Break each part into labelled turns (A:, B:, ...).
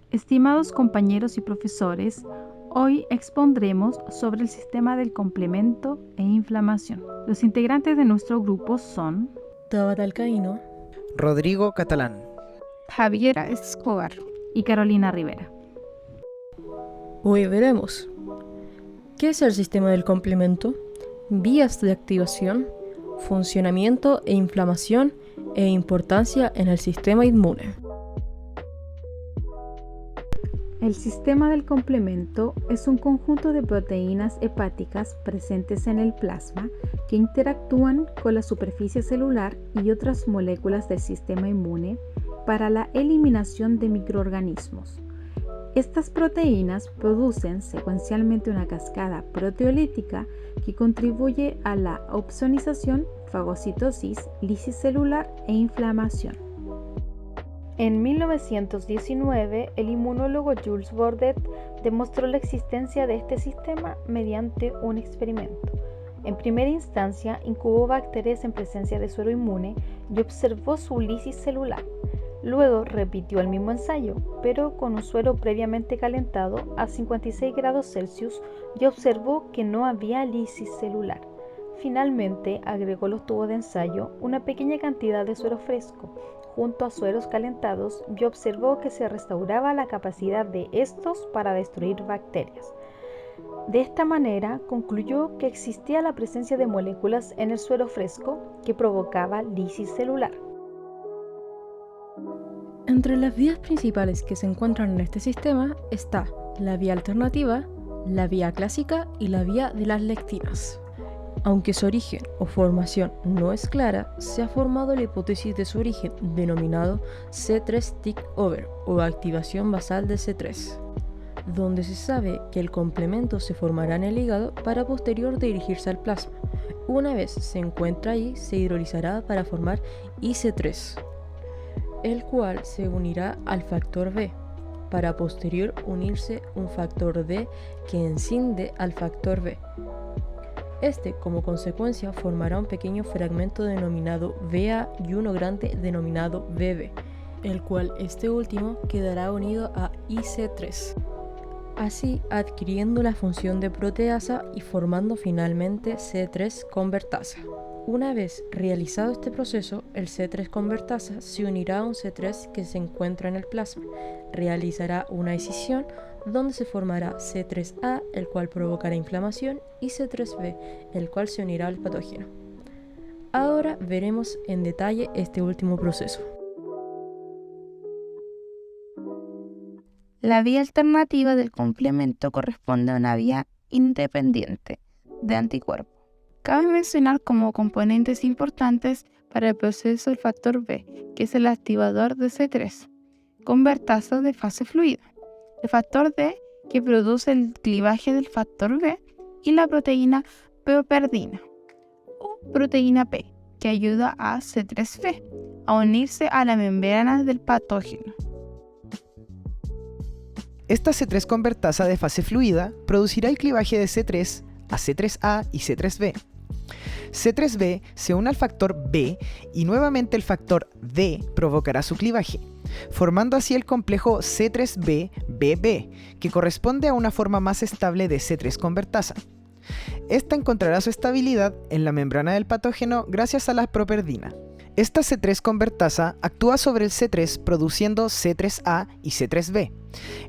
A: Estimados compañeros y profesores, hoy expondremos sobre el sistema del complemento e inflamación. Los integrantes de nuestro grupo son
B: Tabata Alcaíno,
C: Rodrigo Catalán,
D: Javiera Escobar
A: y Carolina Rivera.
B: Hoy veremos ¿qué es el sistema del complemento? Vías de activación, funcionamiento e inflamación e importancia en el sistema inmune.
A: El sistema del complemento es un conjunto de proteínas hepáticas presentes en el plasma que interactúan con la superficie celular y otras moléculas del sistema inmune para la eliminación de microorganismos. Estas proteínas producen secuencialmente una cascada proteolítica que contribuye a la opsonización, fagocitosis, lisis celular e inflamación. En 1919, el inmunólogo Jules Bordet demostró la existencia de este sistema mediante un experimento. En primera instancia, incubó bacterias en presencia de suero inmune y observó su lisis celular. Luego repitió el mismo ensayo, pero con un suero previamente calentado a 56 grados Celsius y observó que no había lisis celular. Finalmente, agregó los tubos de ensayo una pequeña cantidad de suero fresco junto a sueros calentados y observó que se restauraba la capacidad de estos para destruir bacterias. De esta manera, concluyó que existía la presencia de moléculas en el suero fresco que provocaba lisis celular.
B: Entre las vías principales que se encuentran en este sistema está la vía alternativa, la vía clásica y la vía de las lectinas. Aunque su origen o formación no es clara, se ha formado la hipótesis de su origen denominado C3 takeover o activación basal de C3, donde se sabe que el complemento se formará en el hígado para posterior dirigirse al plasma. Una vez se encuentra ahí, se hidrolizará para formar IC3, el cual se unirá al factor B, para posterior unirse un factor D que encinde al factor B. Este, como consecuencia, formará un pequeño fragmento denominado VA y uno grande denominado VB, el cual este último quedará unido a IC3, así adquiriendo la función de proteasa y formando finalmente C3 convertasa. Una vez realizado este proceso, el C3 convertasa se unirá a un C3 que se encuentra en el plasma, realizará una escisión donde se formará C3A, el cual provocará inflamación, y C3B, el cual se unirá al patógeno. Ahora veremos en detalle este último proceso.
D: La vía alternativa del complemento corresponde a una vía independiente de anticuerpo. Cabe mencionar como componentes importantes para el proceso el factor B, que es el activador de C3, convertasa de fase fluida, el factor D, que produce el clivaje del factor B, y la proteína peoperdina o proteína P, que ayuda a C3B a unirse a la membrana del patógeno.
C: Esta C3 convertasa de fase fluida producirá el clivaje de C3 a C3A y C3B. C3B se une al factor B y nuevamente el factor D provocará su clivaje, formando así el complejo C3B-BB, que corresponde a una forma más estable de C3 convertasa. Esta encontrará su estabilidad en la membrana del patógeno gracias a la properdina. Esta C3 convertasa actúa sobre el C3 produciendo C3A y C3B.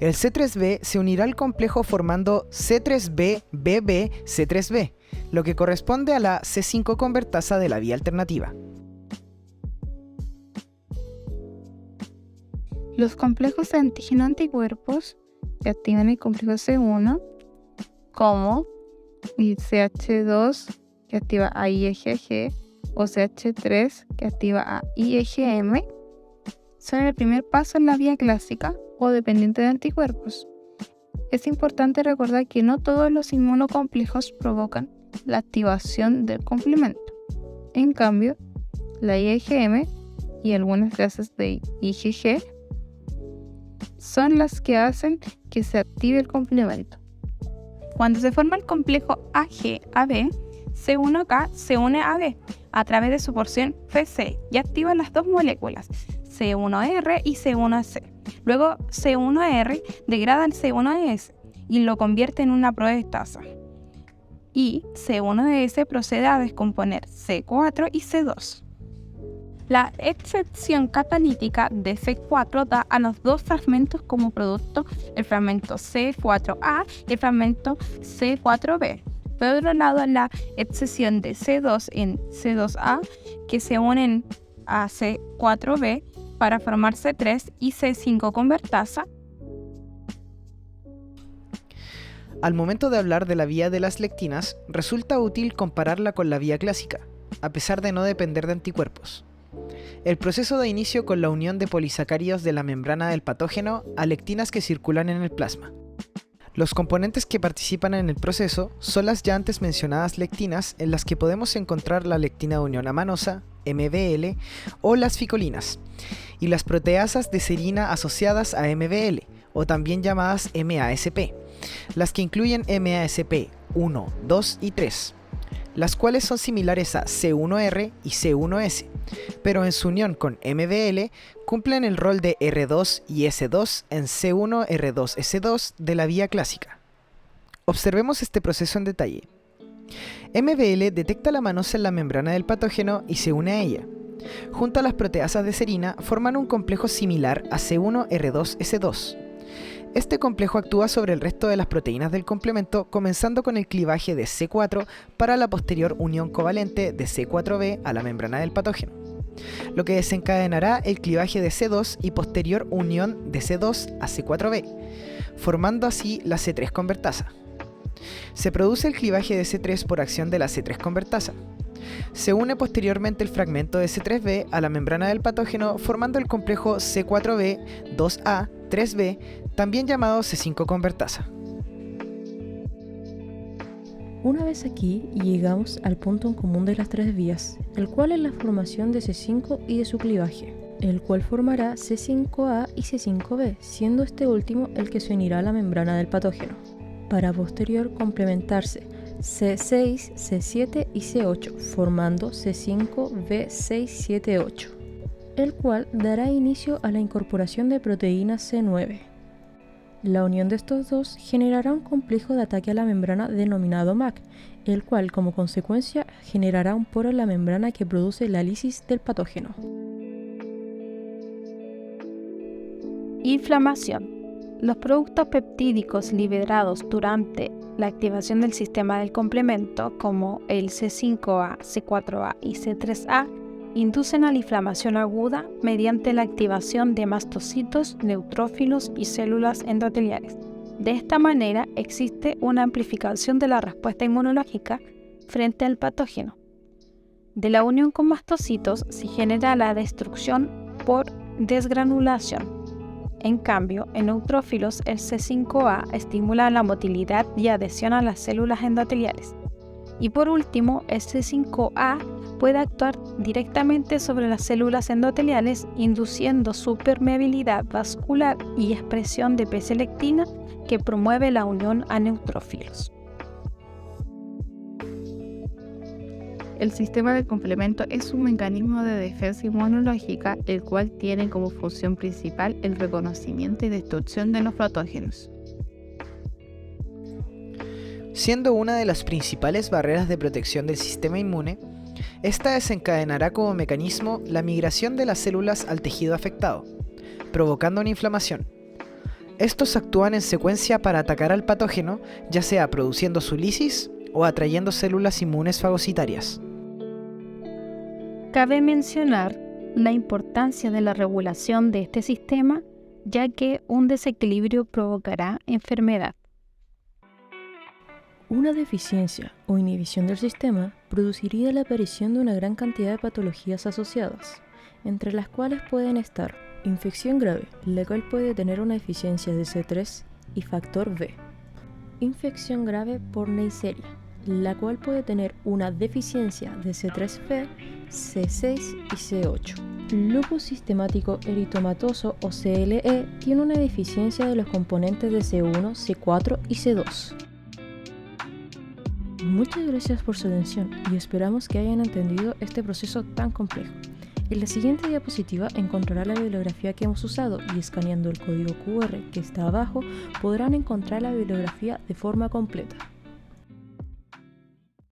C: El C3B se unirá al complejo formando C3B-BB-C3B, lo que corresponde a la C5 convertasa de la vía alternativa.
D: Los complejos de antígeno-anticuerpos que activan el complejo C1, como el CH2 que activa a IgG o CH3 que activa a IgM, son el primer paso en la vía clásica o dependiente de anticuerpos. Es importante recordar que no todos los inmunocomplejos provocan la activación del complemento. En cambio, la IgM y algunas clases de IgG son las que hacen que se active el complemento. Cuando se forma el complejo AG-AB, C1K se une a B a través de su porción Fc y activa las dos moléculas C1R y C1C, Luego C1R degrada el C1S y lo convierte en una proteasa. Y C1S procede a descomponer C4 y C2. La excepción catalítica de C4 da a los dos fragmentos como producto el fragmento C4A y el fragmento C4B. Por otro lado, la excepción de C2 en C2A que se unen a C4B para formar C3 y C5 convertasa.
C: Al momento de hablar de la vía de las lectinas, resulta útil compararla con la vía clásica, a pesar de no depender de anticuerpos. El proceso da inicio con la unión de polisacáridos de la membrana del patógeno a lectinas que circulan en el plasma. Los componentes que participan en el proceso son las ya antes mencionadas lectinas, en las que podemos encontrar la lectina de unión amanosa, MBL, o las ficolinas, y las proteasas de serina asociadas a MBL, o también llamadas MASP, las que incluyen MASP 1, 2 y 3, las cuales son similares a C1R y C1S, pero en su unión con MBL cumplen el rol de R2 y S2 en C1R2S2 de la vía clásica. Observemos este proceso en detalle. MBL detecta la manosa en la membrana del patógeno y se une a ella. Junto a las proteasas de serina forman un complejo similar a C1R2S2. Este complejo actúa sobre el resto de las proteínas del complemento, comenzando con el clivaje de C4 para la posterior unión covalente de C4b a la membrana del patógeno, lo que desencadenará el clivaje de C2 y posterior unión de C2 a C4b, formando así la C3 convertasa. Se produce el clivaje de C3 por acción de la C3 convertasa. Se une posteriormente el fragmento de C3b a la membrana del patógeno, formando el complejo C4b, 2a, 3b, también llamado C5 convertasa.
B: Una vez aquí, llegamos al punto en común de las tres vías, el cual es la formación de C5 y de su clivaje, el cual formará C5a y C5b, siendo este último el que se unirá a la membrana del patógeno, para posterior complementarse C6, C7 y C8, formando C5b678, el cual dará inicio a la incorporación de proteína C9. La unión de estos dos generará un complejo de ataque a la membrana denominado MAC, el cual como consecuencia generará un poro en la membrana que produce la lisis del patógeno.
A: Inflamación. Los productos peptídicos liberados durante la activación del sistema del complemento, como el C5A, C4A y C3A, inducen a la inflamación aguda mediante la activación de mastocitos, neutrófilos y células endoteliales. De esta manera existe una amplificación de la respuesta inmunológica frente al patógeno. De la unión con mastocitos se genera la destrucción por desgranulación. En cambio, en neutrófilos el C5A estimula la motilidad y adhesión a las células endoteliales. Y por último, el C5A puede actuar directamente sobre las células endoteliales, induciendo su permeabilidad vascular y expresión de P-selectina que promueve la unión a neutrófilos.
D: El sistema del complemento es un mecanismo de defensa inmunológica, el cual tiene como función principal el reconocimiento y destrucción de los patógenos.
C: Siendo una de las principales barreras de protección del sistema inmune, esta desencadenará como mecanismo la migración de las células al tejido afectado, provocando una inflamación. Estos actúan en secuencia para atacar al patógeno, ya sea produciendo su lisis o atrayendo células inmunes fagocitarias.
A: Cabe mencionar la importancia de la regulación de este sistema, ya que un desequilibrio provocará enfermedad.
B: Una deficiencia o inhibición del sistema produciría la aparición de una gran cantidad de patologías asociadas, entre las cuales pueden estar infección grave, la cual puede tener una deficiencia de C3 y factor B, infección grave por Neisseria, la cual puede tener una deficiencia de C3b, C6 y C8. Lupus sistemático eritomatoso o CLE tiene una deficiencia de los componentes de C1, C4 y C2. Muchas gracias por su atención y esperamos que hayan entendido este proceso tan complejo. En la siguiente diapositiva encontrará la bibliografía que hemos usado y escaneando el código QR que está abajo podrán encontrar la bibliografía de forma completa.